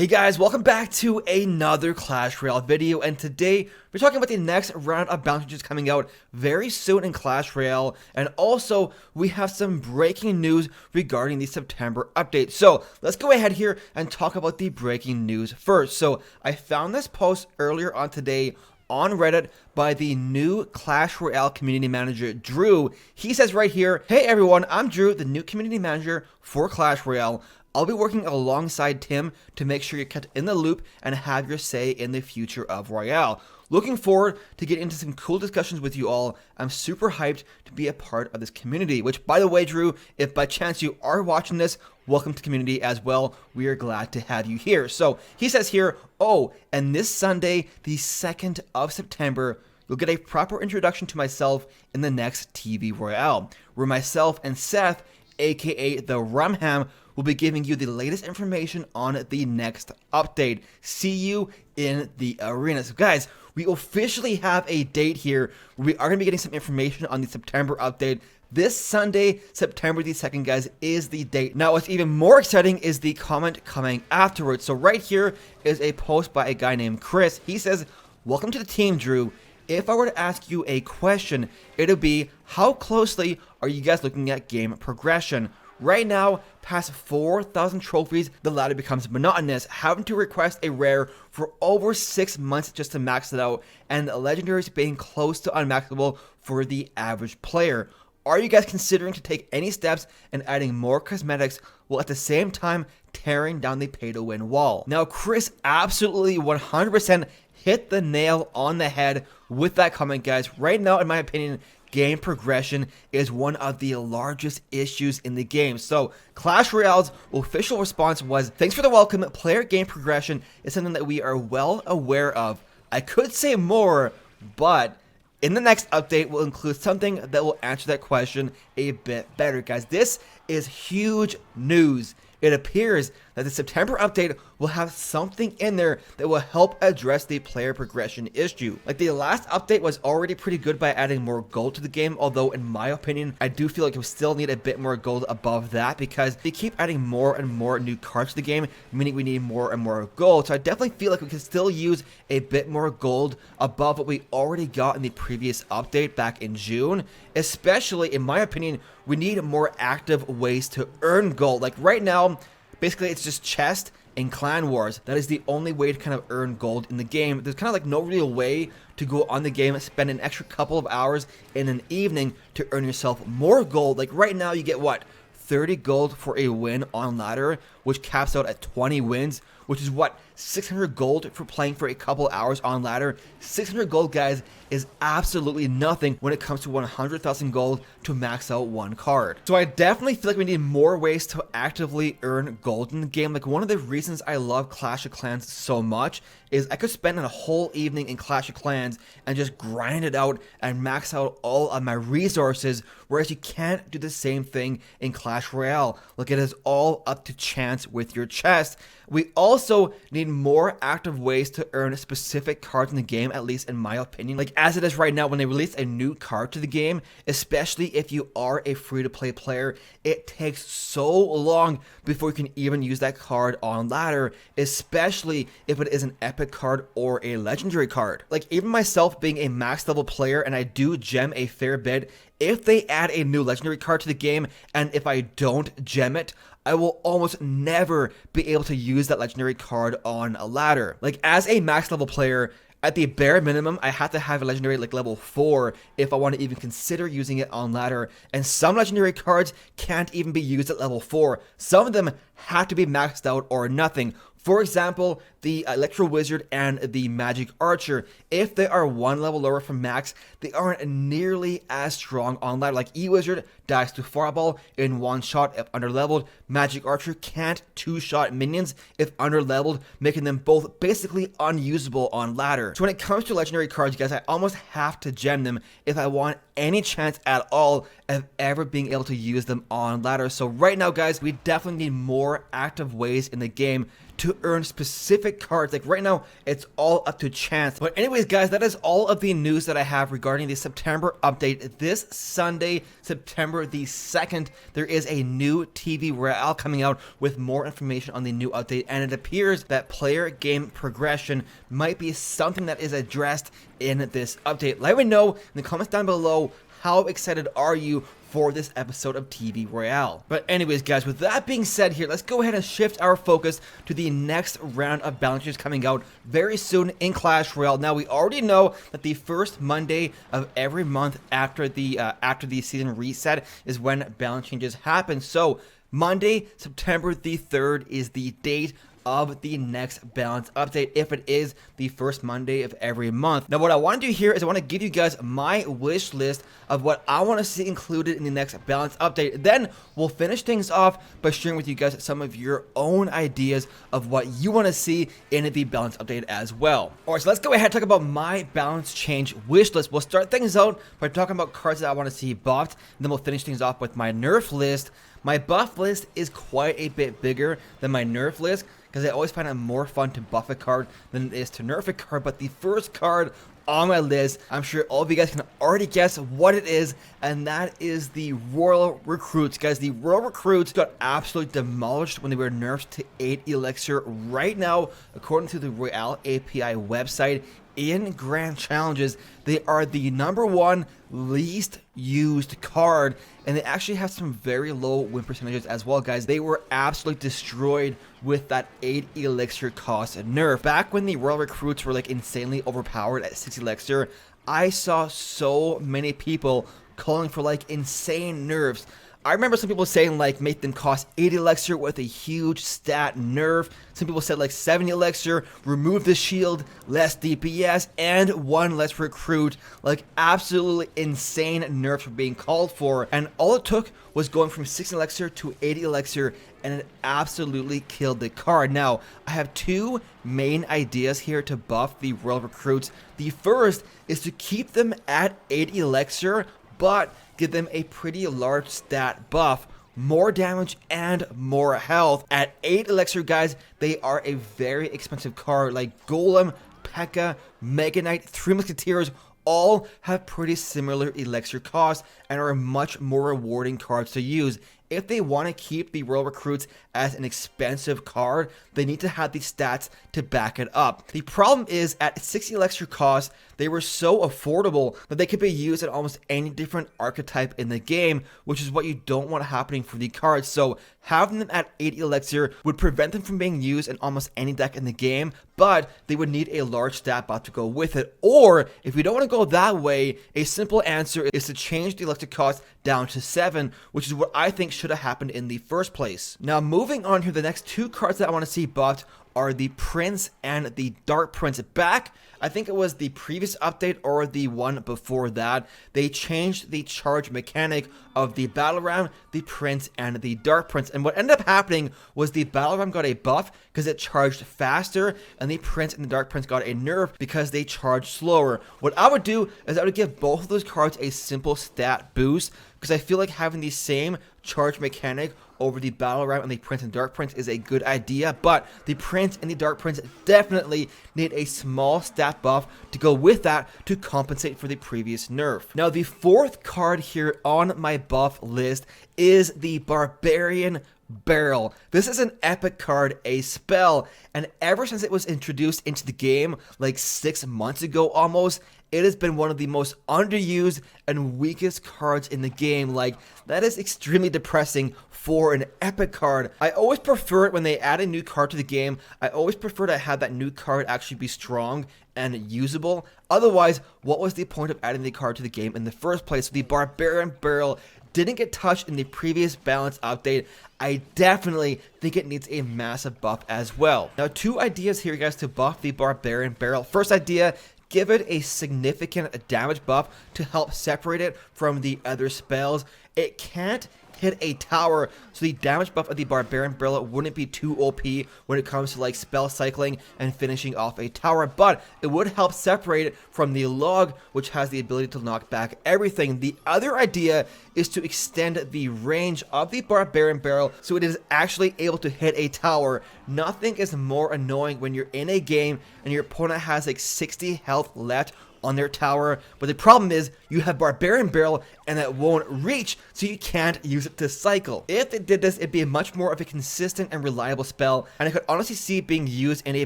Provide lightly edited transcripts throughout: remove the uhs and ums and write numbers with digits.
Hey guys, welcome back to another Clash Royale video, and today we're talking about the next round of bounties coming out very soon in Clash Royale, and also we have some breaking news regarding the September update. So let's go ahead here and talk about the breaking news first. So I found this post earlier on today on Reddit by the new Clash Royale community manager, Drew. He says right here, "Hey everyone, I'm Drew, the new community manager for Clash Royale. I'll be working alongside Tim to make sure you're kept in the loop and have your say in the future of Royale. Looking forward to getting into some cool discussions with you all. I'm super hyped to be a part of this community." Which, by the way, Drew, if by chance you are watching this, welcome to community as well. We are glad to have you here. So he says here, "Oh, and this Sunday, the 2nd of September, you'll get a proper introduction to myself in the next TV Royale, where myself and Seth, aka the Rumham, will be giving you the latest information on the next update. See you in the arena." So guys, we officially have a date here where we are going to be getting some information on the September update. This Sunday, September the 2nd, guys, is the date. Now, what's even more exciting is the comment coming afterwards. So right here is a post by a guy named Chris. He says, "Welcome to the team, Drew. If I were to ask you a question, it'll be, how closely are you guys looking at game progression? Right now, past 4,000 trophies, the ladder becomes monotonous, having to request a rare for over 6 months just to max it out, and legendaries being close to unmaxable for the average player. Are you guys considering to take any steps in adding more cosmetics while at the same time tearing down the pay-to-win wall?" Now, Chris absolutely 100% hit the nail on the head with that comment, guys. Right now, in my opinion, game progression is one of the largest issues in the game. So Clash Royale's official response was, "Thanks for the welcome. Player game progression is something that we are well aware of. I could say more, but in the next update we'll include something that will answer that question a bit better." Guys, this is huge news. It appears that the September update will have something in there that will help address the player progression issue. Like, the last update was already pretty good by adding more gold to the game, although in my opinion, I do feel like we still need a bit more gold above that because they keep adding more and more new cards to the game, meaning we need more and more gold. So I definitely feel like we can still use a bit more gold above what we already got in the previous update back in June. Especially, in my opinion, we need more active ways to earn gold. Like right now, basically it's just chest and clan wars. That is the only way to kind of earn gold in the game. There's kind of like no real way to go on the game and spend an extra couple of hours in an evening to earn yourself more gold. Like right now you get what? 30 gold for a win on ladder, which caps out at 20 wins, which is what? 600 gold for playing for a couple hours on ladder. 600 gold, guys, is absolutely nothing when it comes to 100,000 gold to max out one card. So I definitely feel like we need more ways to actively earn gold in the game. Like, one of the reasons I love Clash of Clans so much is I could spend a whole evening in Clash of Clans and just grind it out and max out all of my resources, whereas you can't do the same thing in Clash Royale. Like, it is all up to chance with your chest. We also need more active ways to earn specific cards in the game, at least in my opinion. Like, as it is right now, when they release a new card to the game, especially if you are a free-to-play player, it takes so long before you can even use that card on ladder, especially if it is an epic card or a legendary card. Like, even myself being a max level player, and I do gem a fair bit, if they add a new legendary card to the game, and if I don't gem it, I will almost never be able to use that legendary card on a ladder. Like, as a max level player, at the bare minimum, I have to have a legendary like level 4 if I want to even consider using it on ladder. And some legendary cards can't even be used at level 4. Some of them have to be maxed out or nothing. For example, the Electro Wizard and the Magic Archer, if they are one level lower from max, they aren't nearly as strong on ladder. Like, E-Wizard dies to Fireball in one shot if underleveled. Magic Archer can't two-shot minions if underleveled, making them both basically unusable on ladder. So when it comes to legendary cards, guys, I almost have to gem them if I want any chance at all of ever being able to use them on ladder. So right now, guys, we definitely need more active ways in the game to earn specific cards. Like right now, it's all up to chance. But anyways, guys, that is all of the news that I have regarding the September update. This Sunday, September the 2nd, there is a new TV Royale coming out with more information on the new update, and it appears that player game progression might be something that is addressed in this update. Let me know in the comments down below, how excited are you for this episode of TV Royale? But anyways, guys, with that being said here, let's go ahead and shift our focus to the next round of balance changes coming out very soon in Clash Royale. Now, we already know that the first Monday of every month after the season reset is when balance changes happen. So Monday, September the 3rd is the date of the next balance update, if it is the first Monday of every month. Now, what I want to do here is I want to give you guys my wish list of what I want to see included in the next balance update. Then we'll finish things off by sharing with you guys some of your own ideas of what you want to see in the balance update as well. Alright, so let's go ahead and talk about my balance change wish list. We'll start things out by talking about cards that I want to see buffed, and then we'll finish things off with my nerf list. My buff list is quite a bit bigger than my nerf list, because I always find it more fun to buff a card than it is to nerf a card. But the first card on my list, I'm sure all of you guys can already guess what it is, and that is the Royal Recruits. Guys, the Royal Recruits got absolutely demolished when they were nerfed to 8 Elixir. Right now, according to the Royale API website, in Grand Challenges, they are the #1 least used card, and they actually have some very low win percentages as well, guys. They were absolutely destroyed with that 8 Elixir cost nerf. Back when the Royal Recruits were like insanely overpowered at 6 Elixir, I saw so many people calling for like insane nerfs. I remember some people saying like make them cost 8 Elixir with a huge stat nerf. Some people said like 7 Elixir, remove the shield, less DPS, and 1 less recruit. Like absolutely insane nerfs were being called for, and all it took was going from 6 Elixir to 8 Elixir, and it absolutely killed the card. Now, I have two main ideas here to buff the Royal Recruits. The first is to keep them at 8 Elixir, but give them a pretty large stat buff, more damage, and more health. At 8 Elixir, guys, they are a very expensive card. Like Golem, P.E.K.K.A, Mega Knight, 3 Musketeers, all have pretty similar Elixir costs and are much more rewarding cards to use. If they want to keep the Royal Recruits as an expensive card, they need to have the stats to back it up. The problem is, at 6 Elixir cost, they were so affordable that they could be used at almost any different archetype in the game, which is what you don't want happening for the cards. So having them at 8 Elixir would prevent them from being used in almost any deck in the game, but they would need a large stat buff to go with it. Or, if you don't want to go that way, a simple answer is to change the Elixir cost down to 7, which is what I think should have happened in the first place. Now, moving on here, the next two cards that I want to see buffed are the Prince and the Dark Prince. Back, I think it was the previous update or the one before that, they changed the charge mechanic of the Battle Ram, the Prince, and the Dark Prince. And what ended up happening was the Battle Ram got a buff because it charged faster, and the Prince and the Dark Prince got a nerf because they charged slower. What I would do is I would give both of those cards a simple stat boost, because I feel like having the same charge mechanic over the Battle Ram and the Prince and Dark Prince is a good idea, but the Prince and the Dark Prince definitely need a small stat buff to go with that to compensate for the previous nerf. Now, the fourth card here on my buff list is the Barbarian Barrel. This is an epic card, a spell, and ever since it was introduced into the game like 6 months ago almost, it has been one of the most underused and weakest cards in the game. Like, that is extremely depressing for an epic card. I always prefer it when they add a new card to the game. I always prefer to have that new card actually be strong and usable. Otherwise, what was the point of adding the card to the game in the first place? The Barbarian Barrel didn't get touched in the previous balance update. I definitely think it needs a massive buff as well. Now, two ideas here, guys, to buff the Barbarian Barrel. First idea, give it a significant damage buff to help separate it from the other spells. It can't hit a tower, so the damage buff of the Barbarian Barrel wouldn't be too OP when it comes to like spell cycling and finishing off a tower, but it would help separate it from the Log, which has the ability to knock back everything. The other idea is to extend the range of the Barbarian Barrel so it is actually able to hit a tower. Nothing is more annoying when you're in a game and your opponent has like 60 health left on their tower, but the problem is you have Barbarian Barrel and that won't reach, so you can't use it to cycle. If it did this, it'd be much more of a consistent and reliable spell, and I could honestly see it being used in a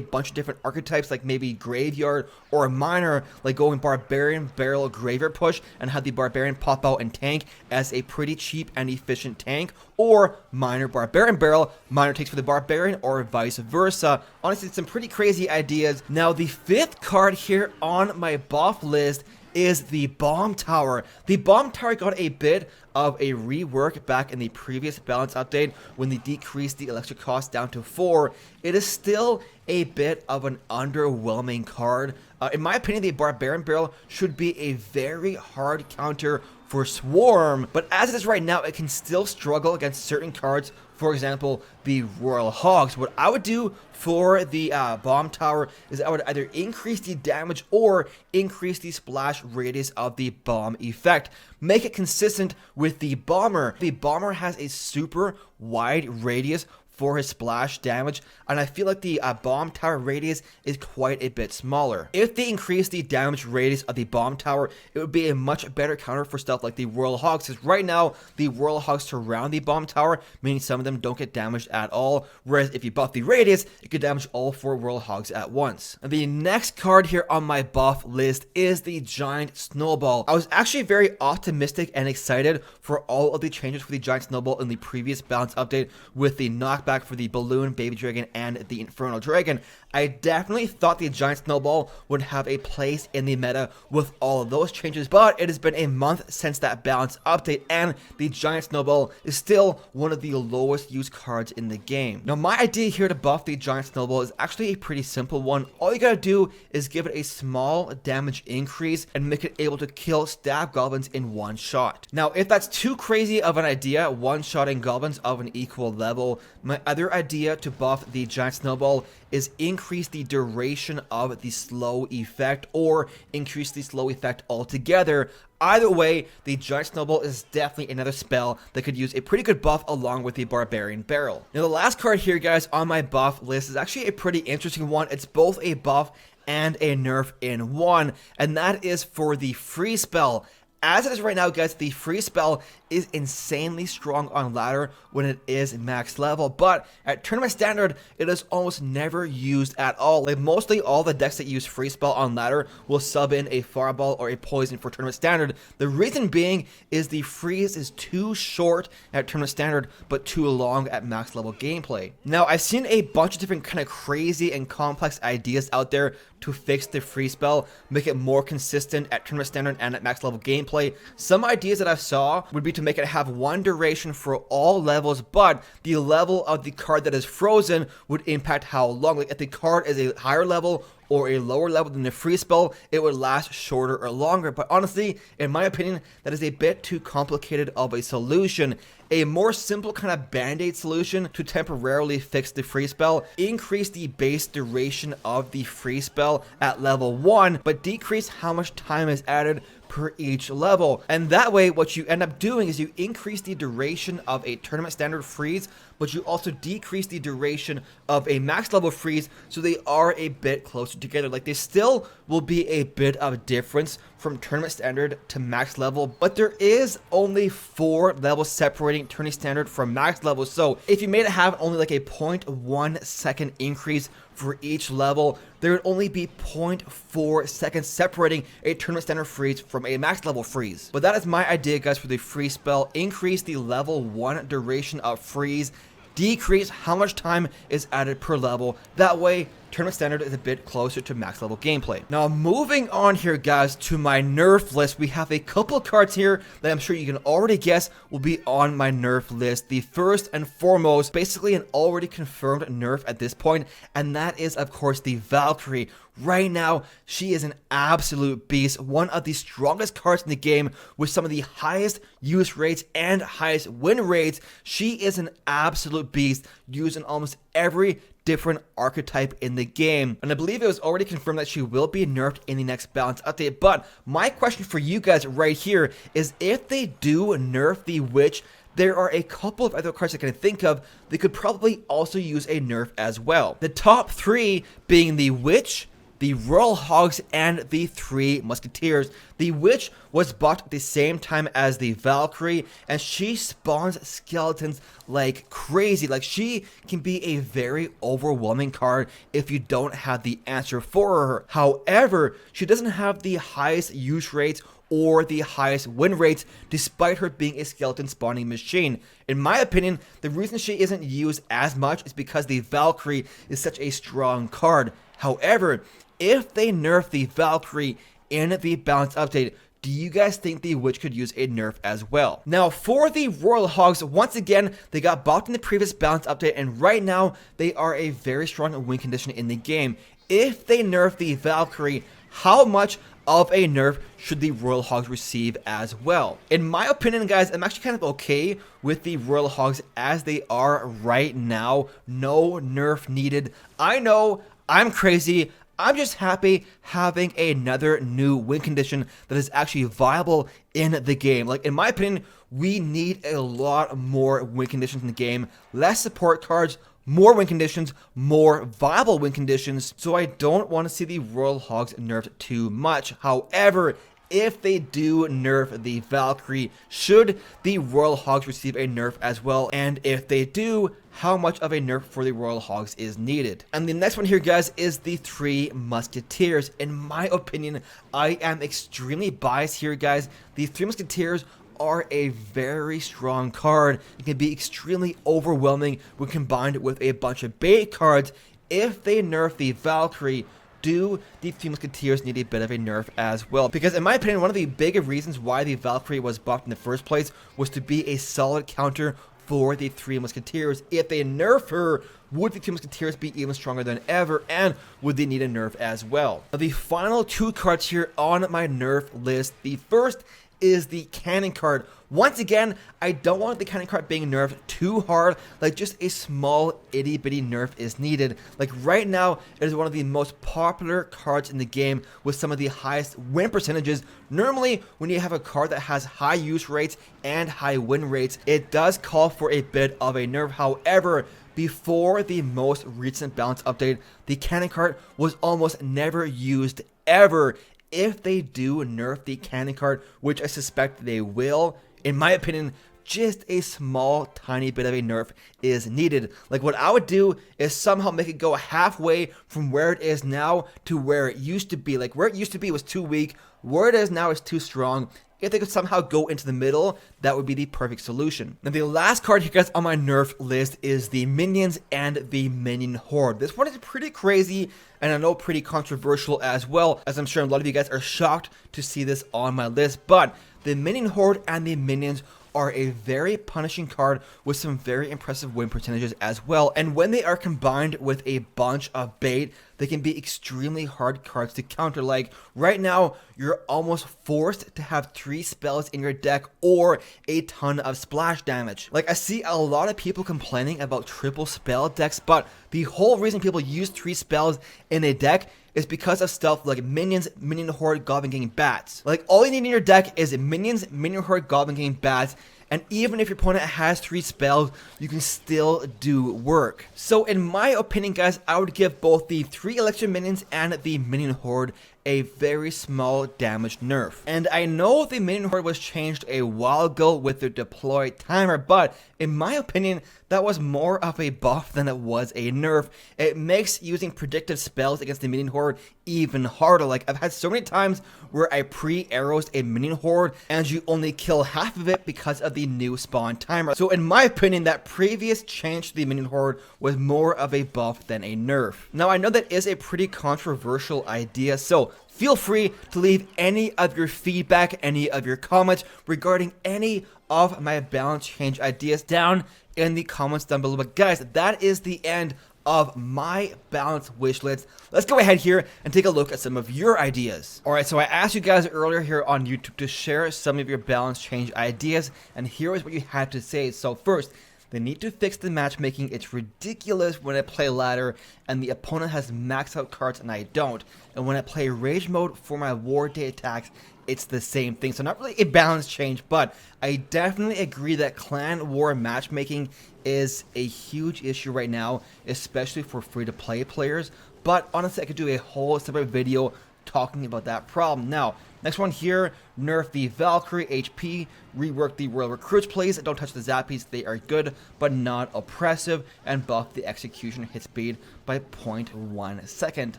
bunch of different archetypes, like maybe Graveyard or Miner, like going Barbarian Barrel Graveyard push and have the Barbarian pop out and tank as a pretty cheap and efficient tank, or Miner Barbarian Barrel, Miner takes for the Barbarian, or vice versa. Honestly, some pretty crazy ideas. Now, the fifth card here on my buff list is the Bomb Tower. The Bomb Tower got a bit of a rework back in the previous balance update when they decreased the electric cost down to 4. It is still a bit of an underwhelming card. In my opinion, the Barbarian Barrel should be a very hard counter for Swarm, but as it is right now, it can still struggle against certain cards. For example, the Royal Hogs. What I would do for the Bomb Tower is I would either increase the damage or increase the splash radius of the bomb effect. Make it consistent with the Bomber. The Bomber has a super wide radius for his splash damage, and I feel like the Bomb Tower radius is quite a bit smaller. If they increase the damage radius of the Bomb Tower, it would be a much better counter for stuff like the Royal Hogs, because right now the Royal Hogs surround the Bomb Tower, meaning some of them don't get damaged at all, whereas if you buff the radius, it could damage all 4 Royal Hogs at once. And the next card here on my buff list is the Giant Snowball. I was actually very optimistic and excited for all of the changes for the Giant Snowball in the previous balance update with the knockback for the Balloon, Baby Dragon, and the Infernal Dragon. I definitely thought the Giant Snowball would have a place in the meta with all of those changes, but it has been a month since that balance update, and the Giant Snowball is still one of the lowest used cards in the game. Now, my idea here to buff the Giant Snowball is actually a pretty simple one. All you gotta do is give it a small damage increase and make it able to kill stab goblins in one shot. Now, if that's too crazy of an idea, one-shotting goblins of an equal level, my other idea to buff the Giant Snowball is increase the duration of the slow effect or increase the slow effect altogether. Either way, the Giant Snowball is definitely another spell that could use a pretty good buff along with the Barbarian Barrel. Now, the last card here, guys, on my buff list is actually a pretty interesting one. It's both a buff and a nerf in one, and that is for the free spell. As it is right now, guys, the free spell is insanely strong on ladder when it is max level, but at tournament standard, it is almost never used at all. Like, mostly all the decks that use free spell on ladder will sub in a fireball or a poison for tournament standard. The reason being is the freeze is too short at tournament standard, but too long at max level gameplay. Now, I've seen a bunch of different kind of crazy and complex ideas out there to fix the free spell, make it more consistent at tournament standard and at max level gameplay. Some ideas that I saw would be to make it have one duration for all levels, but the level of the card that is frozen would impact how long. Like, if the card is a higher level or a lower level than the free spell, it would last shorter or longer. But honestly, in my opinion, that is a bit too complicated of a solution. A more simple kind of band-aid solution to temporarily fix the free spell: increase the base duration of the free spell at level 1, but decrease how much time is added per each level. And that way, what you end up doing is you increase the duration of a tournament standard freeze, but you also decrease the duration of a max level freeze, so they are a bit closer together. Like, they still will be a bit of difference from tournament standard to max level, but there is only 4 levels separating tournament standard from max level. So if you made it have only like a 0.1 second increase for each level, there would only be 0.4 seconds separating a tournament standard freeze from a max level freeze. But that is my idea, guys, for the free spell. Increase the level 1 duration of freeze, decrease how much time is added per level. That way, Tournament Standard is a bit closer to max level gameplay. Now, moving on here, guys, to my nerf list, we have a couple cards here that I'm sure you can already guess will be on my nerf list. The first and foremost, basically an already confirmed nerf at this point, and that is, of course, the Valkyrie. Right now, she is an absolute beast, one of the strongest cards in the game with some of the highest use rates and highest win rates. She is an absolute beast, used in almost every different archetype in the game, and I believe it was already confirmed that she will be nerfed in the next balance update. But my question for you guys right here is, if they do nerf the Witch, there are a couple of other cards I can think of that could probably also use a nerf as well. The top three being the Witch, the Royal Hogs, and the Three Musketeers. The Witch was bought at the same time as the Valkyrie, and she spawns skeletons like crazy. Like, she can be a very overwhelming card if you don't have the answer for her. However, she doesn't have the highest use rates or the highest win rates, despite her being a skeleton spawning machine. In my opinion, the reason she isn't used as much is because the Valkyrie is such a strong card. However, if they nerf the Valkyrie in the balance update, do you guys think the Witch could use a nerf as well? Now, for the Royal Hogs, once again, they got buffed in the previous balance update, and right now, they are a very strong win condition in the game. If they nerf the Valkyrie, how much of a nerf should the Royal Hogs receive as well? In my opinion, guys, I'm actually kind of okay with the Royal Hogs as they are right now. No nerf needed. I know, I'm crazy. I'm just happy having another new win condition that is actually viable in the game. Like, in my opinion, we need a lot more win conditions in the game. Less support cards, more win conditions, more viable win conditions. So I don't want to see the Royal Hogs nerfed too much. However, if they do nerf the Valkyrie, should the Royal Hogs receive a nerf as well? And if they do, how much of a nerf for the Royal Hogs is needed? And the next one here, guys, is the Three Musketeers. In my opinion, I am extremely biased here, guys. The Three Musketeers are a very strong card. It can be extremely overwhelming when combined with a bunch of bait cards. If they nerf the Valkyrie, do the Three Musketeers need a bit of a nerf as well? Because in my opinion, one of the bigger reasons why the Valkyrie was buffed in the first place was to be a solid counter for the Three Musketeers. If they nerf her, would the Three Musketeers be even stronger than ever, and would they need a nerf as well? Now, the final two cards here on my nerf list, the first is the cannon card. Once again, I don't want the cannon card being nerfed too hard. Like, just a small itty bitty nerf is needed. Like, right now, it is one of the most popular cards in the game with some of the highest win percentages. Normally, when you have a card that has high use rates and high win rates, it does call for a bit of a nerf. However, before the most recent balance update, the cannon card was almost never used ever. If they do nerf the cannon card, which I suspect they will, in my opinion, just a small tiny bit of a nerf is needed. Like, what I would do is somehow make it go halfway from where it is now to where it used to be. Like, where it used to be was too weak, where it is now is too strong. If they could somehow go into the middle, that would be the perfect solution. Now, the last card here, guys, on my nerf list is the Minions and the Minion Horde. This one is pretty crazy, and I know pretty controversial as well, as I'm sure a lot of you guys are shocked to see this on my list. But the Minion Horde and the Minions are a very punishing card with some very impressive win percentages as well. And when they are combined with a bunch of bait, they can be extremely hard cards to counter. Like, right now, you're almost forced to have 3 spells in your deck or a ton of splash damage. Like, I see a lot of people complaining about triple spell decks, but the whole reason people use 3 spells in a deck is because of stuff like Minions, Minion Horde, Goblin King, Bats. Like, all you need in your deck is Minions, Minion Horde, Goblin King, Bats, and even if your opponent has 3 spells, you can still do work. So in my opinion, guys, I would give both the 3 Elixir Minions and the Minion Horde a very small damage nerf. And I know the minion horde was changed a while ago with the deploy timer, but in my opinion, that was more of a buff than it was a nerf. It makes using predictive spells against the minion horde even harder. Like, I've had so many times where I pre-arrows a minion horde and you only kill half of it because of the new spawn timer. So in my opinion, that previous change to the minion horde was more of a buff than a nerf. Now, I know that is a pretty controversial idea, so feel free to leave any of your feedback, any of your comments regarding any of my balance change ideas down in the comments down below. But guys, that is the end of my balance wish list. Let's go ahead here and take a look at some of your ideas. Alright, so I asked you guys earlier here on YouTube to share some of your balance change ideas, and here is what you had to say. So first, they need to fix the matchmaking. It's ridiculous when I play ladder and the opponent has maxed out cards and I don't. And when I play rage mode for my war day attacks, it's the same thing. So not really a balance change, but I definitely agree that clan war matchmaking is a huge issue right now, especially for free-to-play players. But honestly, I could do a whole separate video talking about that problem. Now, next one here, nerf the Valkyrie HP, rework the Royal Recruits, please. Don't touch the Zappies, they are good, but not oppressive, and buff the Executioner hit speed by 0.1 second.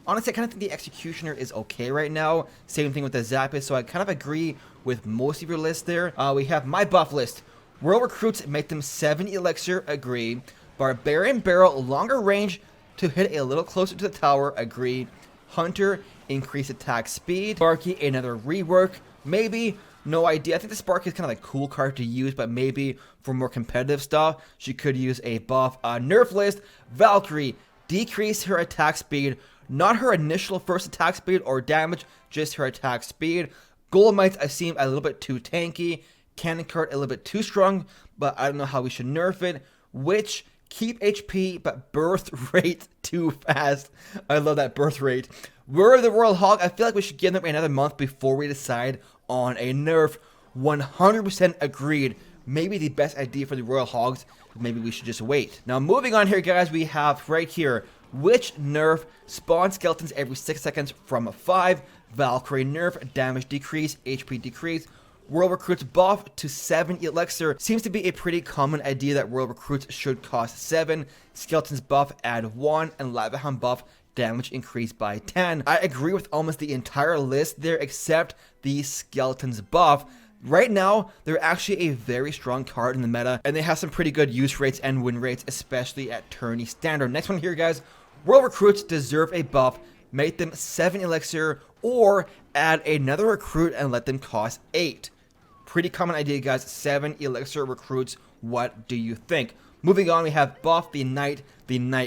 Honestly, I kind of think the Executioner is okay right now. Same thing with the Zappies, so I kind of agree with most of your list there. We have my buff list. Royal Recruits, make them 7 Elixir, agree. Barbarian Barrel, longer range to hit a little closer to the tower, agree. Hunter, increase attack speed. Sparky, another rework, maybe. No idea. I think the Sparky is kind of a cool card to use, but maybe for more competitive stuff, she could use a buff. Nerf list, Valkyrie, decrease her attack speed. Not her initial first attack speed or damage, just her attack speed. Golemites, I seem a little bit too tanky. Cannon card, a little bit too strong, but I don't know how we should nerf it. Witch, keep HP, but birth rate too fast. I love that birth rate. We're the Royal Hog. I feel like we should give them another month before we decide on a nerf. 100% agreed. Maybe the best idea for the Royal Hogs. Maybe we should just wait. Now, moving on here, guys, we have right here, Witch nerf, spawn skeletons every 6 seconds from 5. Valkyrie nerf, damage decrease, HP decrease. Royal Recruits buff to 7 Elixir. Seems to be a pretty common idea that Royal Recruits should cost 7. Skeletons buff, add 1. And Lava Hound buff, damage increase by 10. I agree with almost the entire list there except the Skeletons buff. Right now, they're actually a very strong card in the meta, and they have some pretty good use rates and win rates, especially at tourney standard. Next one here, guys. Royal Recruits deserve a buff. Make them 7 Elixir, or add another recruit and let them cost 8. Pretty common idea, guys. 7 Elixir recruits. What do you think? Moving on, we have buff the Night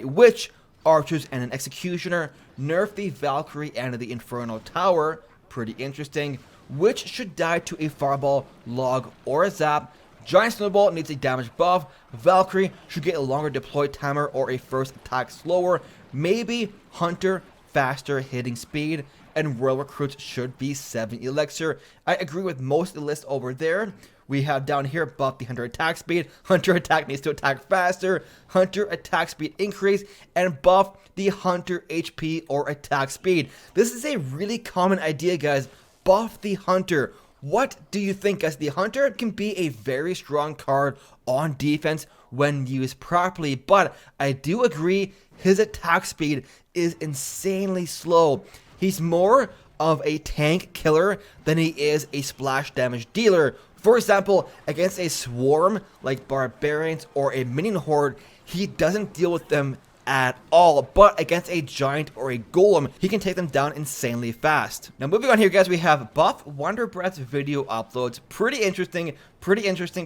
Witch, Archers, and an Executioner. Nerf the Valkyrie and the Inferno Tower. Pretty interesting. Witch should die to a Fireball, Log, or a Zap. Giant Snowball needs a damage buff. Valkyrie should get a longer deploy timer or a first attack slower. Maybe Hunter, faster hitting speed. And Royal Recruits should be 7 Elixir. I agree with most of the list over there. We have down here, buff the Hunter attack speed. Hunter attack needs to attack faster. Hunter attack speed increase. And buff the Hunter HP or attack speed. This is a really common idea, guys. Buff the Hunter. What do you think, guys? The Hunter can be a very strong card on defense when used properly, but I do agree his attack speed is insanely slow. He's more of a tank killer than he is a splash damage dealer. For example, against a swarm like barbarians or a minion horde, he doesn't deal with them at all, but against a giant or a golem, he can take them down insanely fast. Now, moving on here, guys, we have buff Wonder Breath's video uploads. Pretty interesting.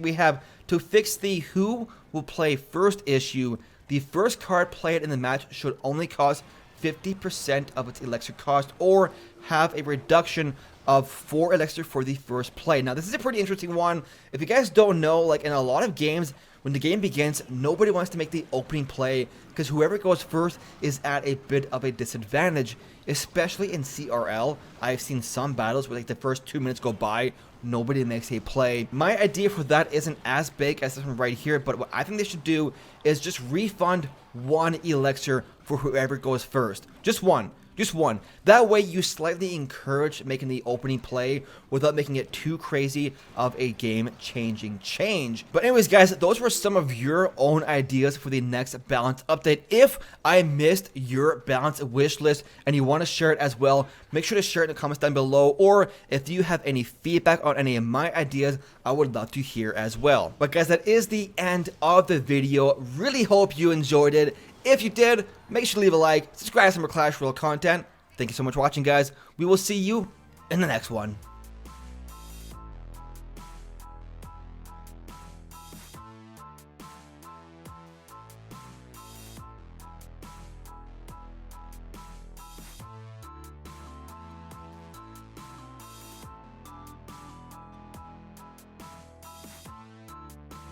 We have to fix the who will play first issue. The first card played in the match should only cost 50% of its elixir cost, or have a reduction of 4 elixir for the first play. Now, this is a pretty interesting one. If you guys don't know, like in a lot of games, when the game begins, nobody wants to make the opening play because whoever goes first is at a bit of a disadvantage, especially in CRL. I've seen some battles where like the first 2 minutes go by, nobody makes a play. My idea for that isn't as big as this one right here, but what I think they should do is just refund 1 elixir for whoever goes first. Just one. Just one. That way you slightly encourage making the opening play without making it too crazy of a game-changing change. But anyways, guys, those were some of your own ideas for the next balance update. If I missed your balance wish list and you want to share it as well, make sure to share it in the comments down below. Or if you have any feedback on any of my ideas, I would love to hear as well. But guys, that is the end of the video. Really hope you enjoyed it. If you did, make sure to leave a like, subscribe for more Clash Royale content. Thank you so much for watching, guys. We will see you in the next one.